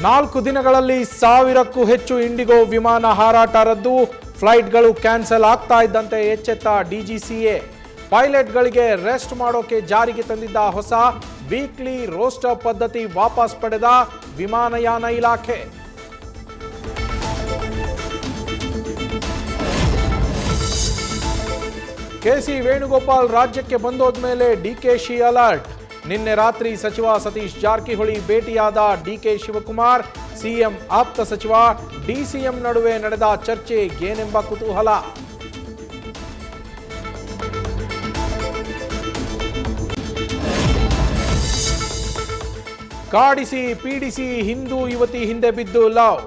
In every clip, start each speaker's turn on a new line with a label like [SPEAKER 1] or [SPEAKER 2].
[SPEAKER 1] 4 ದಿನಗಳಲ್ಲಿ 1000ಕ್ಕೂ ಹೆಚ್ಚು ಇಂಡಿಗೋ ವಿಮಾನ ಹಾರಾಟ ರದ್ದು, ಫ್ಲೈಟ್ಗಳು ಕ್ಯಾನ್ಸಲ್ ಆಗ್ತಾ ಇದ್ದಂತೆ ಎಚ್ಚೆತ್ತ ಡಿಜಿಸಿಎ. ಪೈಲಟ್ಗಳಿಗೆ ರೆಸ್ಟ್ ಮಾಡೋಕೆ ಜಾರಿಗೆ ತಂದಿದ್ದ ಹೊಸ ವೀಕ್ಲಿ ರೋಸ್ಟರ್ ಪದ್ಧತಿ ವಾಪಸ್ ಪಡೆದ ವಿಮಾನಯಾನ ಇಲಾಖೆ. ಕೆಸಿ ವೇಣುಗೋಪಾಲ್ ರಾಜ್ಯಕ್ಕೆ ಬಂದೋದ್ಮೇಲೆ ಡಿಕೆಶಿ ಅಲರ್ಟ್. ನಿನ್ನೆ ರಾತ್ರಿ ಸಚಿವ ಸತೀಶ್ ಜಾರಕಿಹೊಳಿ ಭೇಟಿಯಾದ ಡಿಕೆ ಶಿವಕುಮಾರ್, ಸಿಎಂ ಆಪ್ತ ಸಚಿವ ಡಿಸಿಎಂ ನಡುವೆ ನಡೆದ ಚರ್ಚೆ ಏನೆಂಬ ಕುತೂಹಲ. ಕಾಡಿಸಿ ಪೀಡಿಸಿ ಹಿಂದೂ ಯುವತಿ ಹಿಂದೆ ಬಿದ್ದು ಲವ್,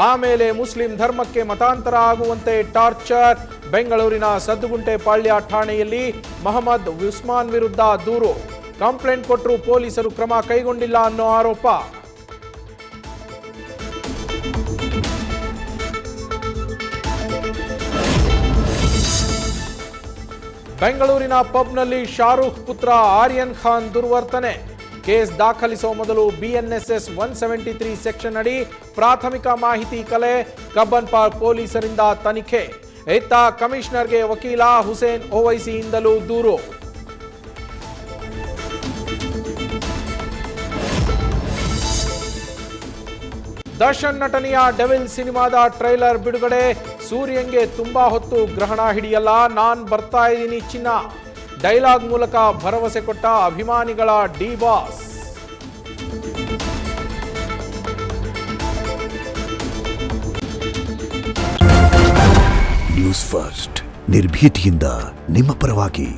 [SPEAKER 1] ಆಮೇಲೆ ಮುಸ್ಲಿಂ ಧರ್ಮಕ್ಕೆ ಮತಾಂತರ ಆಗುವಂತೆ ಟಾರ್ಚರ್. ಬೆಂಗಳೂರಿನ ಸದ್ದುಗುಂಟೆ ಪಾಳ್ಯ ಠಾಣೆಯಲ್ಲಿ ಮೊಹಮ್ಮದ್ ಉಸ್ಮಾನ್ ವಿರುದ್ಧ ದೂರು. ಕಂಪ್ಲೇಂಟ್ ಕೊಟ್ಟರು ಪೊಲೀಸರು ಕ್ರಮ ಕೈಗೊಂಡಿಲ್ಲ ಅನ್ನೋ ಆರೋಪ. ಬೆಂಗಳೂರಿನ ಪಬ್ನಲ್ಲಿ ಶಾರೂಖ್ ಪುತ್ರ ಆರ್ಯನ್ ಖಾನ್ ದುರ್ವರ್ತನೆ. ಕೇಸ್ ದಾಖಲಿಸುವ ಮೊದಲು ಬಿಎನ್ಎಸ್ಎಸ್ 173 ಸೆಕ್ಷನ್ ಅಡಿ ಪ್ರಾಥಮಿಕ ಮಾಹಿತಿ ಕಲೆ. ಕಬ್ಬನ್ ಪಾರ್ಕ್ ಪೊಲೀಸರಿಂದ ತನಿಖೆ. ಇತ್ತ ಕಮಿಷನರ್ಗೆ ವಕೀಲ ಹುಸೇನ್ ಓವೈಸಿಯಿಂದಲೂ ದೂರು. ದರ್ಶನ್ ನಟನೆಯ ಡೆವಿಲ್ ಸಿನಿಮಾದ ಟ್ರೈಲರ್ ಬಿಡುಗಡೆ. ಸೂರ್ಯಂಗೆ ತುಂಬಾ ಹೊತ್ತು ಗ್ರಹಣ ಹಿಡಿಯಲ್ಲ, ನಾನ್ ಬರ್ತಾ ಇದ್ದೀನಿ ಚಿನ್ನ. ಡೈಲಾಗ್ ಮೂಲಕ ಭರವಸೆ ಕೊಟ್ಟ ಅಭಿಮಾನಿಗಳ ಡಿ ಬಾಸ್.
[SPEAKER 2] ನ್ಯೂಸ್ ಫಸ್ಟ್, ನಿರ್ಭೀತಿಯಿಂದ ನಿಮ್ಮ ಪರವಾಗಿ.